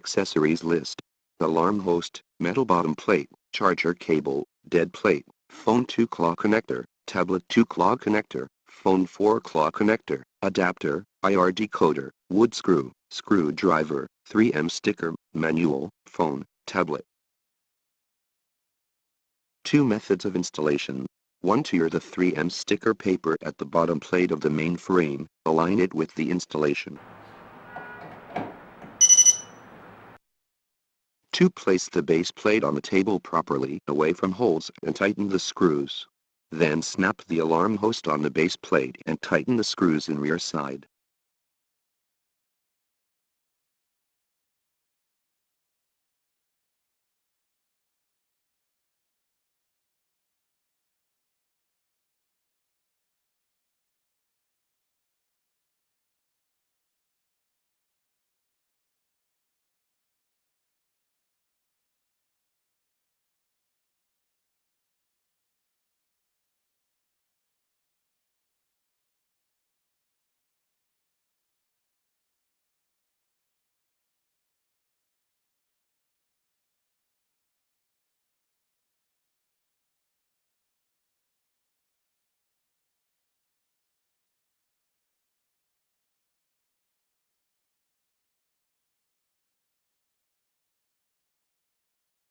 Accessories list. Alarm host, metal bottom plate, charger cable, dead plate, phone 2-claw connector, tablet 2-claw connector, phone 4-claw connector, adapter, IR decoder, wood screw, screwdriver, 3M sticker, manual, phone, tablet. 2 methods of installation. 1. Tear the 3M sticker paper at the bottom plate of the main frame, align it with the installation. 2. Place the base plate on the table properly away from holes and tighten the screws. Then snap the alarm host on the base plate and tighten the screws in rear side.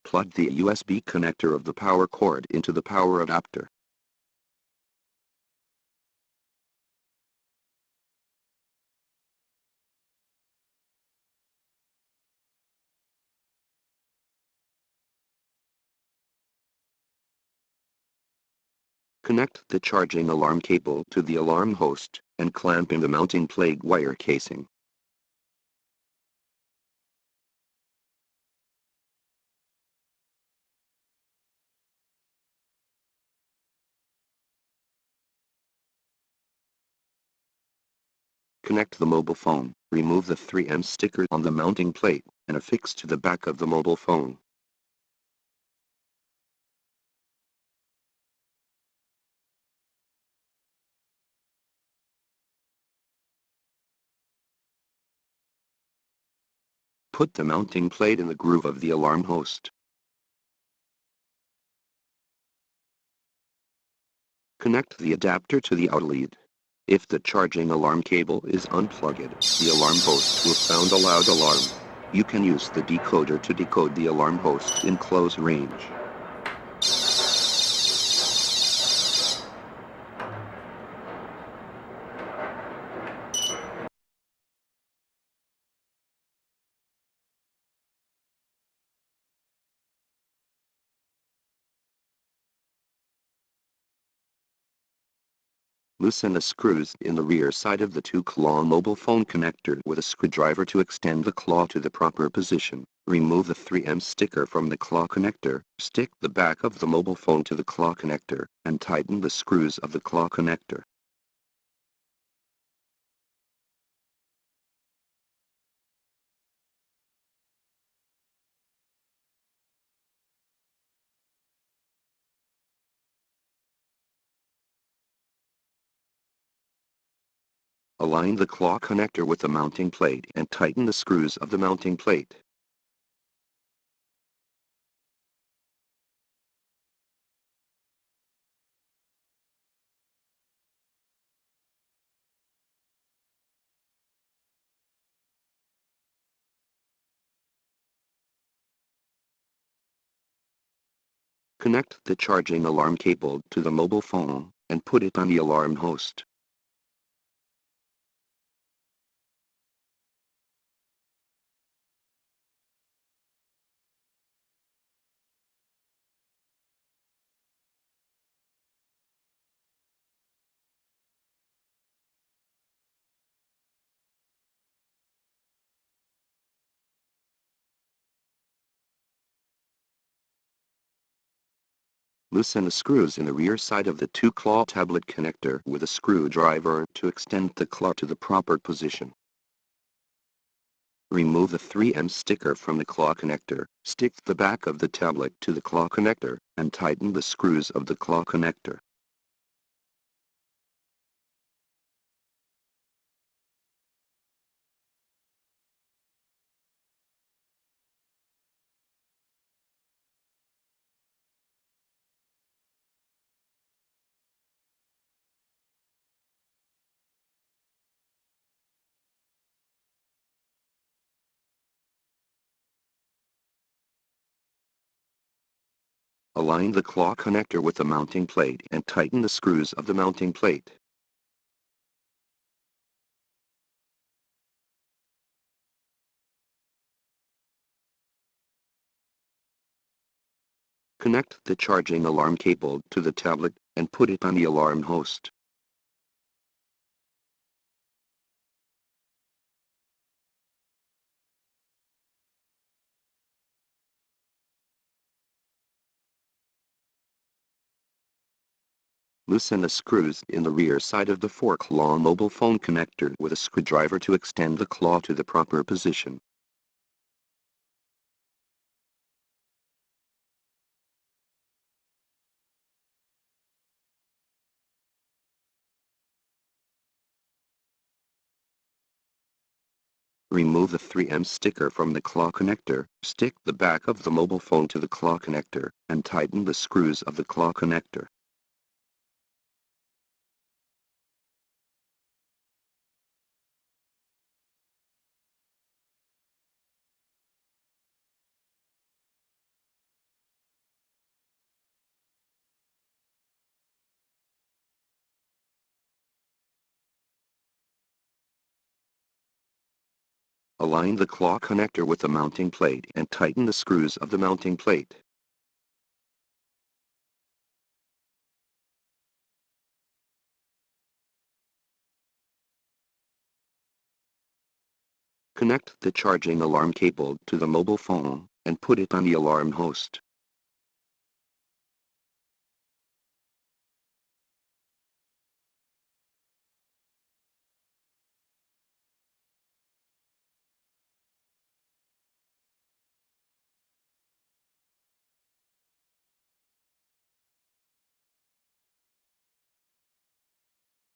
Plug the USB connector of the power cord into the power adapter. Connect the charging alarm cable to the alarm host, and clamp in the mounting plate wire casing. Connect the mobile phone, remove the 3M sticker on the mounting plate, and affix to the back of the mobile phone. Put the mounting plate in the groove of the alarm host. Connect the adapter to the out lead. If the charging alarm cable is unplugged, the alarm host will sound a loud alarm. You can use the decoder to decode the alarm host in close range. Loosen the screws in the rear side of the 2-claw mobile phone connector with a screwdriver to extend the claw to the proper position. Remove the 3M sticker from the claw connector, stick the back of the mobile phone to the claw connector, and tighten the screws of the claw connector. Align the claw connector with the mounting plate and tighten the screws of the mounting plate. Connect the charging alarm cable to the mobile phone and put it on the alarm host. Loosen the screws in the rear side of the 2-claw tablet connector with a screwdriver to extend the claw to the proper position. Remove the 3M sticker from the claw connector, stick the back of the tablet to the claw connector, and tighten the screws of the claw connector. Align the claw connector with the mounting plate and tighten the screws of the mounting plate. Connect the charging alarm cable to the tablet and put it on the alarm host. Loosen the screws in the rear side of the 4-claw mobile phone connector with a screwdriver to extend the claw to the proper position. Remove the 3M sticker from the claw connector, stick the back of the mobile phone to the claw connector, and tighten the screws of the claw connector. Align the claw connector with the mounting plate and tighten the screws of the mounting plate. Connect the charging alarm cable to the mobile phone and put it on the alarm host.